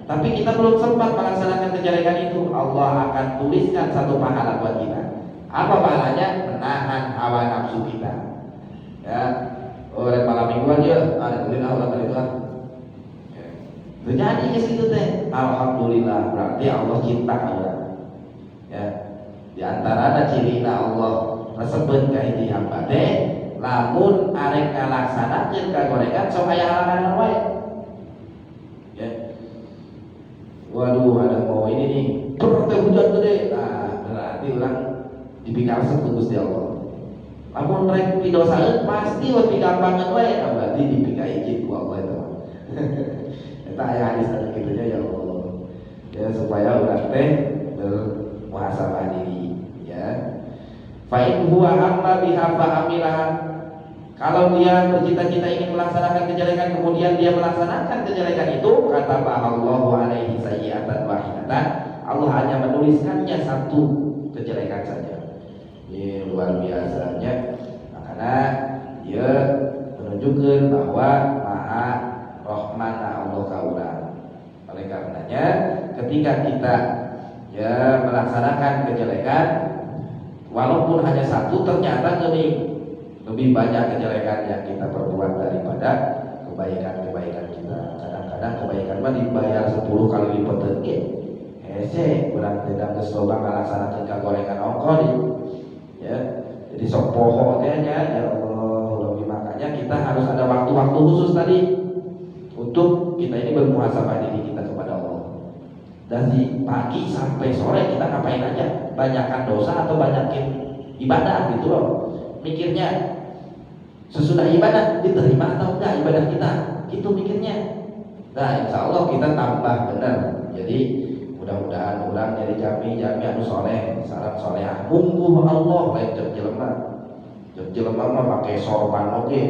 tapi kita belum sempat melaksanakan kejelekan itu, Allah akan tuliskan satu pahala buat kita. Apa pahalanya? Menahan hawa nafsu kita. Ya, oleh malam mingguan dia ada tulis Allah dari Tuhan. Terjadi ke situ teh. Alhamdulillah, berarti Allah cinta orang. Ya, di antara ciri Allah resebut ka hiji hamba teh, lamun arek ngalaksanakeun kagorengan sok aya halangan wae. Ya. Waduh, ada mau ini nih, teh hujan gede. Nah, berarti orang dipikarsep ku Gusti Allah. Lamun rek pidosaeun pasti we pigampangan wae, berarti dipika izin ku Allah eta. Eta aya hadis anu kitu ya Allah. Ya supaya urang teh bermuhasabah diri, ya. Fa in huwa amma biha fa amilaha. Kalau dia bercita-cita ingin melaksanakan kejelekan kemudian dia melaksanakan kejelekan itu, kata Allahu alaihi sayyi'atan wahidatan, Allah hanya menuliskannya satu kejelekan saja. Ini luar biasanya. Karena dia menunjukkan bahwa Maha Rahmana Allah kaurang. Oleh karenanya ketika kita ya melaksanakan kejelekan walaupun hanya satu, ternyata lebih banyak kejelekan yang kita perbuat daripada kebaikan-kebaikan kita. Kadang-kadang kebaikan mah dibayar 10 kali lipat ge. Hese urang teh geus loba ngalaksanakeun kagorengan ongkol ya. Jadi sok poho teh nya ya Allah, makanya kita harus ada waktu-waktu khusus tadi untuk kita ini bermuhasabah diri kita kepada Allah. Dari pagi sampai sore kita ngapain aja? Banyakan dosa atau banyakin ibadah gitu loh. Mikirnya sesudah ibadah diterima atau enggak ibadah kita, gitu mikirnya. Nah, insya Allah kita tambah benar. Jadi mudah-mudahan orang jadi jami anu soleh, sareng solehah. Mungguh Allah lain cek jelema mah pakai sorban oke,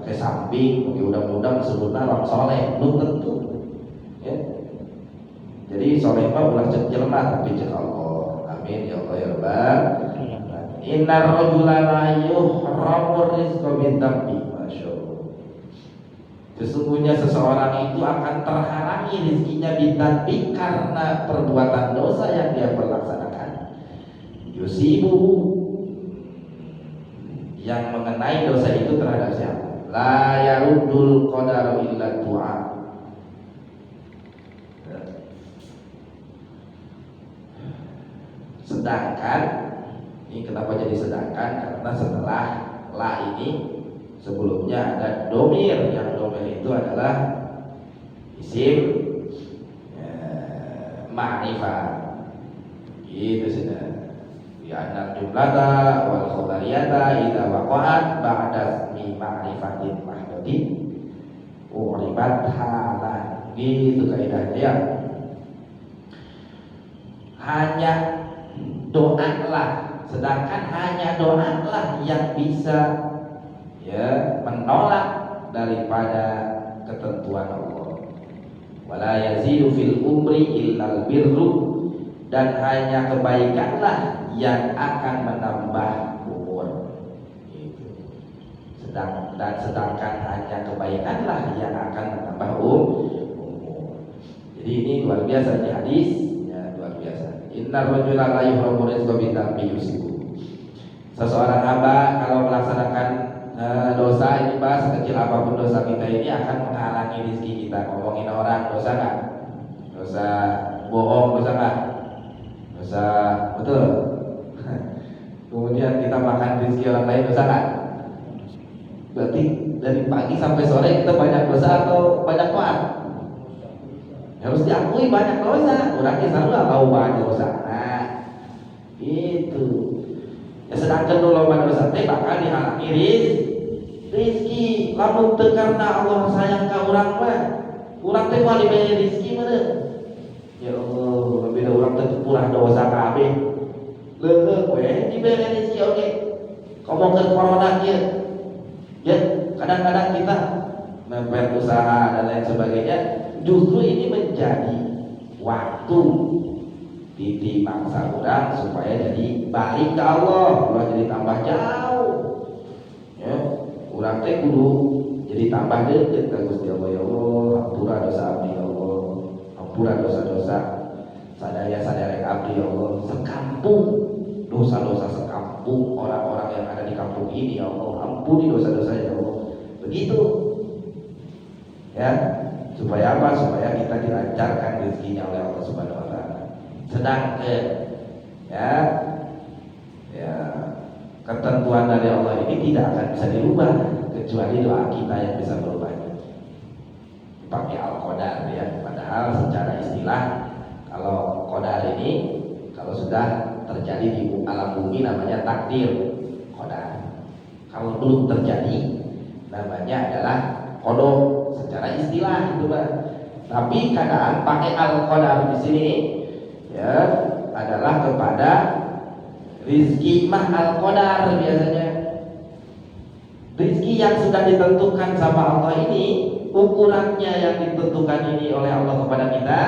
pakai samping, oke mudah-mudahan sebutna orang soleh, belum tentu. Ya. Jadi soleh mah ulah cek jelema tapi cek Allah. Amin ya Allah ya Rabbal. Innar rajula la yuhramu rizqa min dambi. Masyaallah. Sesungguhnya seseorang itu akan terhalangi rezekinya bidambi karena perbuatan dosa yang dia perlaksanakan. Yusibu, yang mengenai dosa itu terhadap siapa? La yaruddul qadaru illa du'a. Sedangkan ini kenapa jadi sedangkan? Karena setelah la ini sebelumnya ada domir, yang domir itu adalah isim ma'rifah. Itu sudah. Ya anal jumlata wal khabariyata idza waqa'at ba'da ismi ma'rifatin mahdudin uribat halan. Gitu kaidahnya ya. Hanya doalah, sedangkan hanya doalah yang bisa ya menolak daripada ketentuan Allah. Wala yazidu fil umri illal birru, dan hanya kebaikanlah yang akan menambah umur. Gitu. Sedangkan hanya kebaikanlah yang akan menambah umur. Jadi ini luar biasa nih hadis, ya luar biasa. Innar rajula la yuhramu rizqa bi dambi yusibu. Seseorang hamba kalau melaksanakan dosa ini Pak, sekecil apapun dosa kita ini akan menghalangi rezeki kita. Ngomongin orang dosa nggak? Dosa bohong dosa nggak? Dosa betul. Kemudian kita makan rezeki orang lain dosa nggak? Berarti dari pagi sampai sore kita banyak dosa atau banyak taat? Harus diakui banyak dosa. Orangnya selalu tahu banyak dosa. Nah, itu. Ya sedangkan dulu dosa teh bakal dihalangi rezeki. Lamun teu karena Allah sayang ka urang mah, urang teh moal diberi rezeki meureun. Ya Allah, beda urang teh purah dosa kabeh. Leuleuh we diberi rezeki oge. Ngomongkeun corona kieu. Ya, kadang-kadang kita mempet usaha dan lain sebagainya, justru ini menjadi waktu titi mangsa orang supaya jadi balik ke Allah, ulah jadi tambah jauh. Ya, urang teh kudu jadi tambah deukeut ka Gusti Allah. Ya Allah, hampura dosa abdi ya Allah. ngapura dosa-dosa sadaya abdi ya Allah, sekampung dosa-dosa sekampung orang-orang yang ada di kampung ini ya Allah, ampuni dosa-dosa ya Allah. Begitu ya, supaya apa? Supaya kita dilancarkan rezekinya oleh Allah Subhanahu wa taala. Sedangkan ya ketentuan dari Allah ini tidak akan bisa dirubah kecuali doa kita yang bisa berubahnya. Pakai al-qadar ya, padahal secara istilah kalau qadar ini kalau sudah terjadi di alam bumi namanya takdir qadar. Kalau belum terjadi namanya adalah qada secara istilah itu Pak. Tapi kadang pakai al-qadar di sini ya adalah kepada rizki mah al-qadar biasanya. Rizki yang sudah ditentukan sama Allah ini, ukurannya yang ditentukan ini oleh Allah kepada kita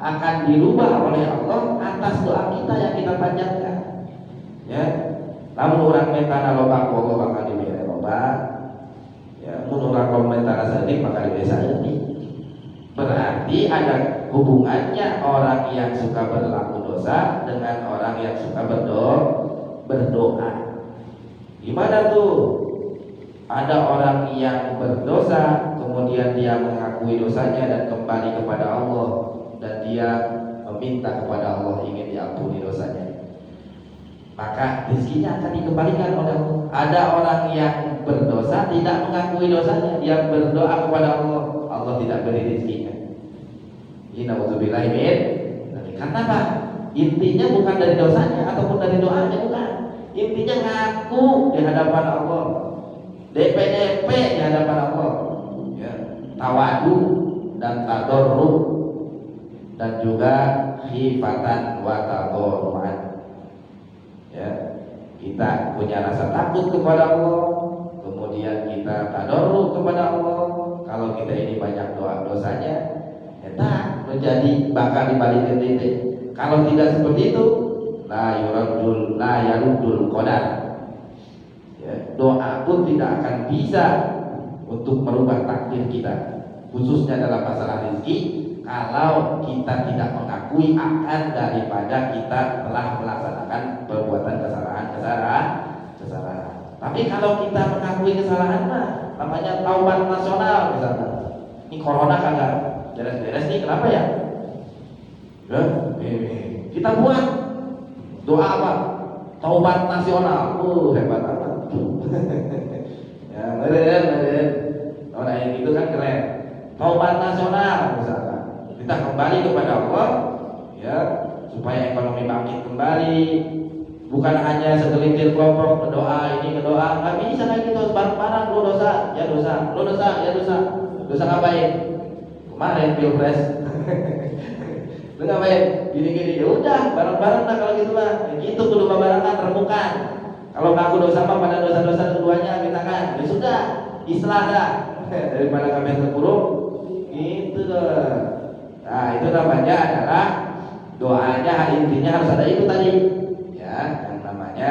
akan dirubah oleh Allah atas doa kita yang kita panjatkan. Ya, namun orang mentana loba Allah bakal diberi loba. Ya, mun orang komentar sadik bakal diberi ini. Berarti ada hubungannya orang yang suka berlaku dosa dengan orang yang suka berdoa. Gimana tuh? Ada orang yang berdosa, kemudian dia mengakui dosanya dan kembali kepada Allah, dan dia meminta kepada Allah ingin diampuni dosanya, maka rezekinya akan dikembalikan oleh Allah. Ada orang yang berdosa tidak mengakui dosanya, dia berdoa kepada Allah, Allah tidak beri rezekinya. Ini naudzubillah min. Karena apa? Intinya bukan dari dosanya ataupun dari doanya, bukan. Intinya ngaku di hadapan Allah, DP di hadapan Allah, ya, tawadu dan tadarru dan juga khifatan wa tadarruan. Ya, kita punya rasa takut kepada Allah, kemudian kita tadarru kepada Allah. Kalau kita ini banyak dosanya, ya menjadi bakal dibalikin titik. Kalau tidak seperti itu, la yarudul qadar. Ya, doa pun tidak akan bisa untuk merubah takdir kita, khususnya dalam masalah rezeki. Kalau kita tidak mengakui akan daripada kita telah melaksanakan perbuatan kesalahan. Tapi kalau kita mengakui kesalahan mah namanya taubat nasional misalnya. Ini corona kagak beres-beres nih, kenapa ya? Kita buat doa apa? Taubat nasional. Hebat amat. Ya, keren. Orang yang itu kan keren. Taubat nasional misalkan. Kita kembali kepada Allah, ya, supaya ekonomi bangkit kembali. Bukan hanya segelintir kelompok berdoa ini berdoa, nggak bisa lagi terus bareng-bareng. Lo dosa, ya dosa. Dosa ngapain? Kemarin pilpres. Lo ngapain? Gini. Ya udah, bareng-bareng lah kalau gitu mah. Ya gitu kudu barengan remukan. Kalau ngaku dosa mah pada dosa-dosa keduanya mintakan. Ya sudah, islah dah. Daripada kami terpuruk. Gitu loh. Nah, itu namanya adalah doanya, intinya harus ada itu tadi. Ya, yang namanya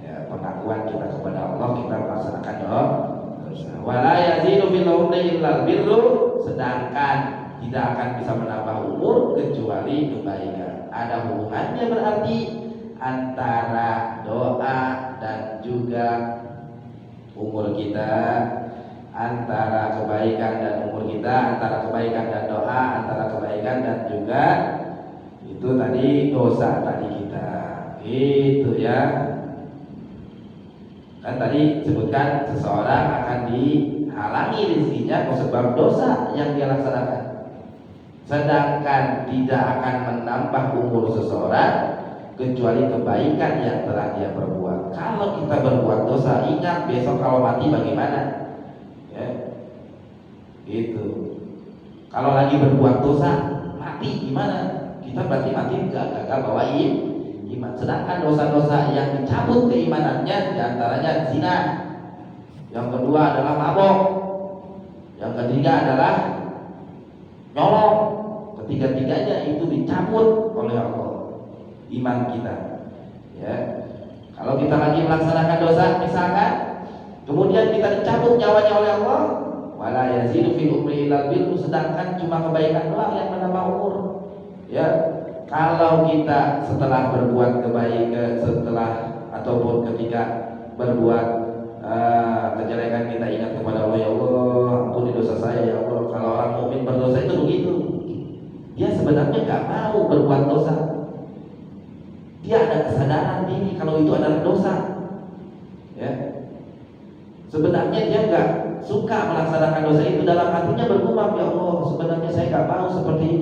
ya, pengakuan kita kepada Allah, kita melaksanakan dosa. Wala yazidu fil umri illal birru, sedangkan tidak akan bisa menambah umur kecuali kebaikan. Ada hubungannya berarti antara doa dan juga umur kita, antara kebaikan dan umur kita, antara kebaikan dan doa, antara kebaikan dan juga itu tadi dosa tadi kita. Itu ya. Kan tadi sebutkan seseorang akan dihalangi rezekinya sebab dosa yang dia laksanakan. Sedangkan tidak akan menambah umur seseorang kecuali kebaikan yang telah dia perbuat. Kalau kita berbuat dosa, ingat besok kalau mati bagaimana? Ya. Gitu. Kalau lagi berbuat dosa, mati gimana? Kita berarti mati gagal bawa iman. Sedangkan dosa-dosa yang dicabut keimanannya diantaranya zina, yang kedua adalah mabok, yang ketiga adalah nyolong. Ketiga-tiganya itu dicabut oleh Allah iman kita. Ya, kalau kita lagi melaksanakan dosa misalkan, kemudian kita dicabut nyawanya oleh Allah, wala yazidu fil umri illal birru, sedangkan cuma kebaikan doang yang menambah umur. Ya, kalau kita setelah berbuat kebaikan, setelah ataupun ketika berbuat kejelekan, kita ingat kepada Allah, ya Allah ampuni dosa saya ya Allah. Kalau orang mukmin berdosa itu begitu, dia sebenarnya nggak mau berbuat dosa, dia ada kesadaran diri kalau itu adalah dosa. Ya, sebenarnya dia nggak suka melaksanakan dosa itu, dalam hatinya bergumam, ya Allah sebenarnya saya nggak mau seperti ini.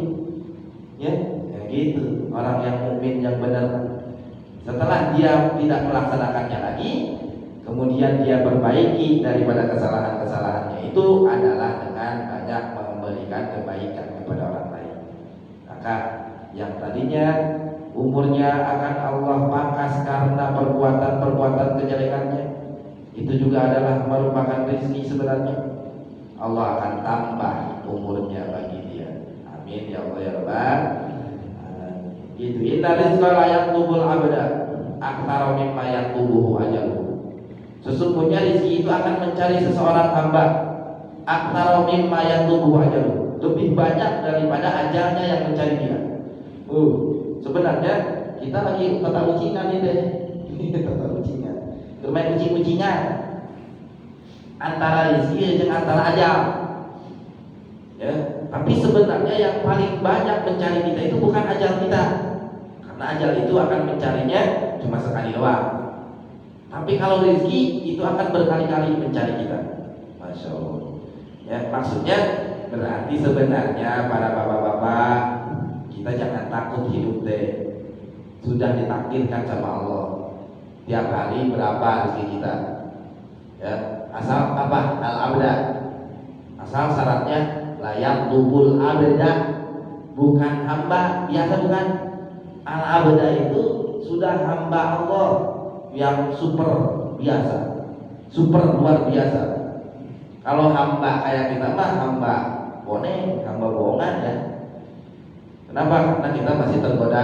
Ya, gitu orang yang mukmin yang benar. Setelah dia tidak melaksanakannya lagi, kemudian dia perbaiki daripada kesalahan-kesalahannya itu adalah dengan banyak memberikan kebaikan kepada orang lain. Maka yang tadinya umurnya akan Allah pangkas karena perbuatan-perbuatan kejelekannya, itu juga adalah merupakan rezeki sebenarnya. Allah akan tambah umurnya bagi dia. Amin ya Allah ya Rabbal. Gitu. Inna rizqa la yatubul abda aktsara mimma yatubuhu ajaluhu. Sesungguhnya rezeki itu akan mencari seseorang hamba aktsara mimma yatubuhu ajaluhu, lebih banyak daripada ajalnya yang mencari dia. Sebenarnya kita lagi tata ucingan ini deh. Tata ucingan. Bermain ucing-ucingan antara rezeki dan antara ajal. Ya, tapi sebenarnya yang paling banyak mencari kita itu bukan ajal kita, karena ajal itu akan mencarinya cuma sekali doang. Tapi kalau rezeki itu akan berkali-kali mencari kita. Masya Allah. Ya, maksudnya berarti sebenarnya para bapak-bapak, kita jangan takut hidup deh. Sudah ditakdirkan sama Allah. Tiap hari berapa rezeki kita? Ya, asal apa? Al-abda. Asal syaratnya layak lubul abda, bukan hamba biasa, bukan. Al-abda itu sudah hamba Allah yang super biasa, super luar biasa. Kalau hamba kayak kita mah hamba bonek, hamba bohongan ya. Kenapa? Karena kita masih tergoda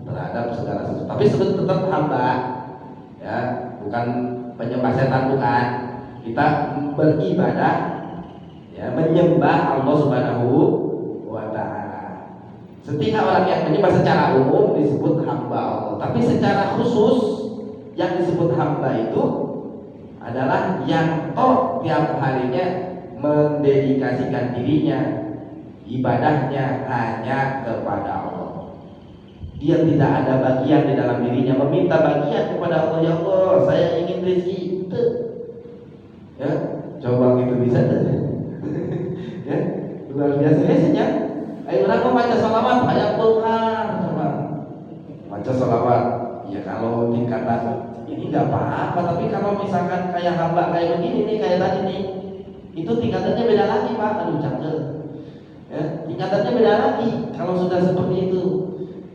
terhadap segala sesuatu. Tapi sebetulnya tetap hamba, ya, bukan penyembah setan, bukan. Kita beribadah, ya, menyembah Allah Subhanahu wa Ta'ala. Setiap orang yang menyembah secara umum disebut hamba Allah, tapi secara khusus yang disebut hamba itu adalah yang tiap harinya mendedikasikan dirinya, ibadahnya hanya kepada Allah. Dia tidak ada bagian di dalam dirinya, meminta bagian kepada Allah. Ya Allah, saya ingin rezeki. Ya, coba gitu bisa tuh. Ya, luar biasa biasanya. Ayo orang baca salawat, ayat Tuhan, baca salawat. Ya kalau tingkatan ini nggak apa-apa, tapi kalau misalkan kayak hamba kayak begini nih, kayak tadi nih, itu tingkatannya beda lagi Pak. Aduh cangkel. Ya, tingkatannya beda lagi kalau sudah seperti itu.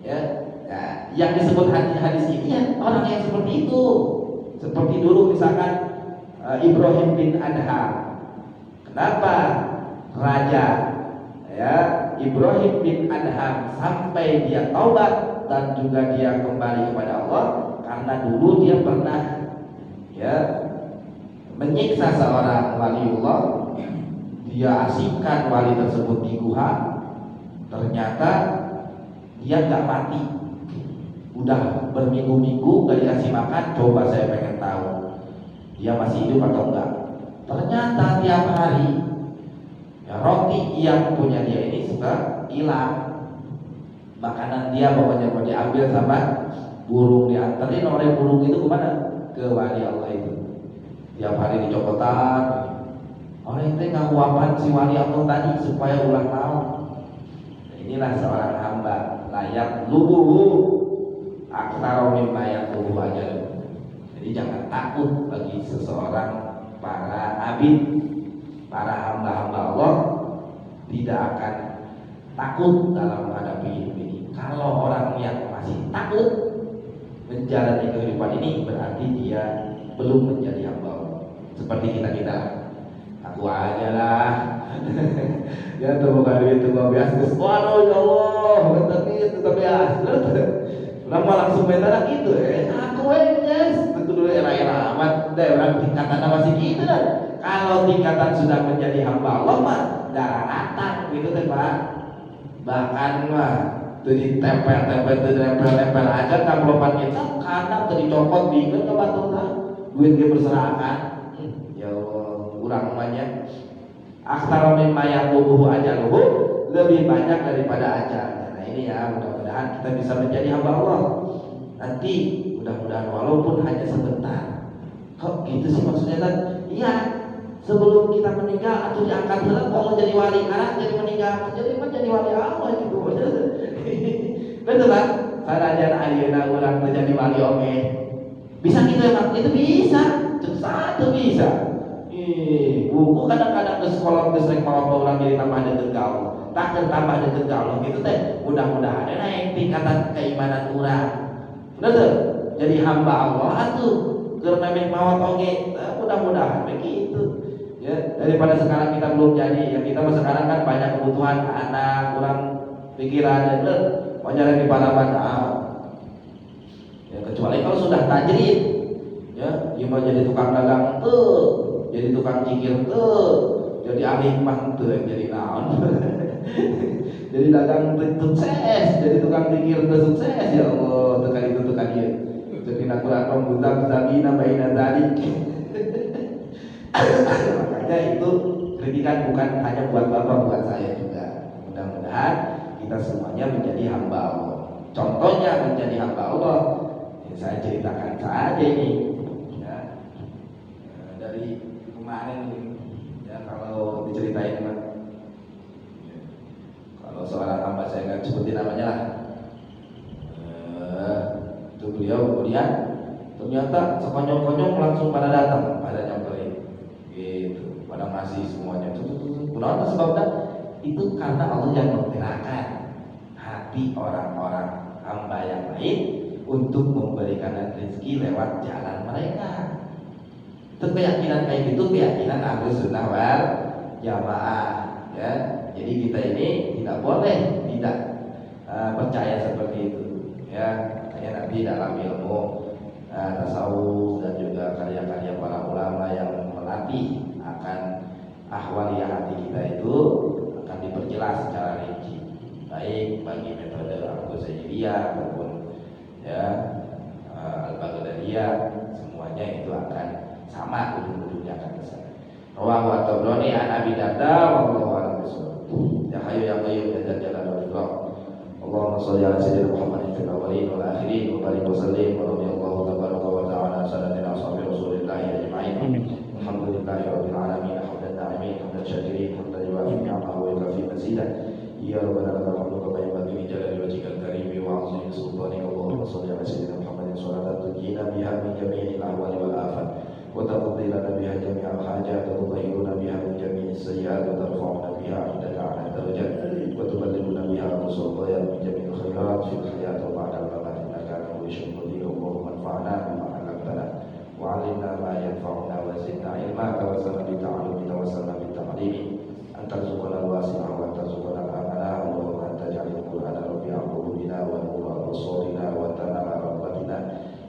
Ya, ya, yang disebut hadis ini ya orang yang seperti itu. Seperti dulu misalkan Ibrahim bin Adham. Kenapa raja, ya, Ibrahim bin Adham sampai dia taubat dan juga dia kembali kepada Allah? Karena dulu dia pernah, ya, menyiksa seorang waliullah. Dia asingkan wali tersebut di guha. Ternyata dia nggak mati. Udah berminggu-minggu gak dikasih makan. Coba saya pengen tahu dia masih hidup atau enggak. Ternyata tiap hari, ya, roti yang punya dia ini suka hilang. Makanan dia pokoknya mau diambil sama burung, diantarin oleh burung itu kemana? Ke wali Allah itu. Tiap hari dicopotan. Orang itu ngawapan si wali Allah tadi supaya ulang tahun. Nah, inilah seorang hamba layak lubuhu aktsara mimma yatubu ajalu. Jadi jangan takut bagi seseorang, para abid, para hamba-hamba Allah tidak akan takut dalam menghadapi hidup ini. Kalau orang yang masih takut menjalani kehidupan ini, berarti dia belum menjadi hamba Allah. Seperti kita-kita, aku aja lah. Ya tuh bukan itu gak biasa. Waduh ya Allah, tapi ya, lama langsung mendadak gitu. Aku yes, itu dulu era amat. Deh orang tingkatan masih gitu lah. Kalau tingkatan sudah menjadi hamba Allah mah daratan gitu teh Pak. Bahkan mah tuh ditempel-tempel, tuh ditempel-tempel aja kamplopan kita kadang teu dicopot bikin ke baturna. Duit ge berserakan. Ya urang mah nya aktsara mimma yaqubuhu ajaluhu, lebih banyak daripada ajalnya. Nah ini ya, mudah-mudahan kita bisa menjadi hamba Allah. Nanti mudah-mudahan walaupun hanya sebentar. Kok gitu sih maksudnya kan? Iya, sebelum kita meninggal atau diangkat heula kalau jadi wali, karena jadi meninggal jadi wali Allah gitu. Betul kan? Sanajan ayeuna urang teu jadi wali oge. Bisa gitu ya, Pak? Itu bisa. Satu bisa. Buku kadang-kadang ke sekolah ke sering mau orang jadi tambah deket ke Allah, tak tambah deket ke Allah gitu teh. Mudah-mudahan naik tingkatan keimanan urang. Betul. Jadi hamba Allah atuh karena mau oge. Mudah-mudahan begitu. Ya, daripada sekarang kita belum jadi, ya kita sekarang kan banyak kebutuhan anak, kurang pikiran dan wajar di mana-mana. Ya kecuali kalau sudah tajrid, ya, dia mau jadi tukang dagang tuh. Jadi tukang cikir tuh, jadi ahli mah tuh yang jadi naon. Jadi dagang sukses, jadi tukang cikir tuh sukses ya Allah, tekan itu tekan dia. Jadi nak kurang komputer sabina baina tadi. Makanya itu kritikan bukan hanya buat Bapak, buat saya juga. Mudah-mudahan kita semuanya menjadi hamba Allah. Contohnya menjadi hamba Allah, ya, saya ceritakan saja ini. Ya, dari kemarin ya, kalau diceritain ya, kalau seorang hamba saya nggak sebutin namanya lah, itu beliau kemudian ternyata sekonyong-konyong langsung pada datang, pada nyamperin gitu, pada ngasih semuanya. Kenapa sebabnya? Itu karena Allah yang menggerakkan hati orang-orang hamba yang lain untuk memberikan rezeki lewat jalan mereka. Itu keyakinan kayak gitu, keyakinan Ahlus Sunnah wal Jamaah ya. Jadi kita ini tidak boleh tidak percaya seperti itu ya. Kayak Nabi dalam ilmu tasawuf dan juga karya-karya para ulama yang melatih akan ahwaliyah hati kita itu akan diperjelas secara rinci, baik bagi metode Al-Qasairiyah maupun ya Al-Baghdadiyah, semuanya itu akan sama ujung-ujungnya akan ke sana. Rawahu at-Tabrani an Abi Darda wallahu a'lam bishawab. Ya hayyu ya qayyum ya dzal jalali wal ikram. Allahumma shalli ala sayyidina Muhammadin fil awwalin wal akhirin wa barik wa sallim wa radiyallahu tabaraka wa ta'ala sadatina ashabi Rasulillah ajma'in. Alhamdulillahi rabbil alamin, hamdan na'imin, hamdan syakirin, hamdan yuwafi ni'amahu wa yukafi mazidah. Ya rabbana lakal hamdu kama yanbaghi li jalali wajhikal karim wa 'azimi sultanika. Allahumma shalli ala sayyidina Muhammadin salatan tujina biha min jami'il ahwali wal afat. وتقضي لنا بها جميع الحاجات وتطهرنا بها من جميع السيئات وترفعنا بها عندك أعلى الدرجات وتبلغنا بها أقصى الغايات من جميع الخيرات في الحياة وبعد الممات إنك على كل شيء قدير. اللهم انفعنا بما علمتنا وعلمنا ما ينفعنا وزدنا علما توسلنا بالتعلم توسلنا بالتعليم أن ترزقنا الواسع وأن ترزقنا الأمانة. اللهم أن تجعل القرآن ربيع قلوبنا ونور أبصارنا وتنال رغبتنا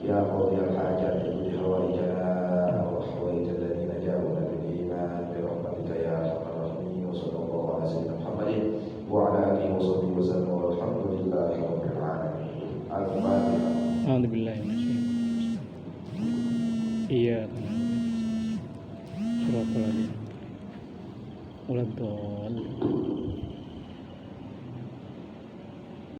يا قاضي الحاجات اقض حوائجنا وحوائج الذين جاءونا بالإيمان برحمتك يا أرحم الراحمين. وصلى الله على سيدنا محمد وعلى آله وصحبه وسلم والحمد لله رب العالمين. الفاتحة. أعوذ بالله من الشيطان. إياك نعبد وإياك نستعين.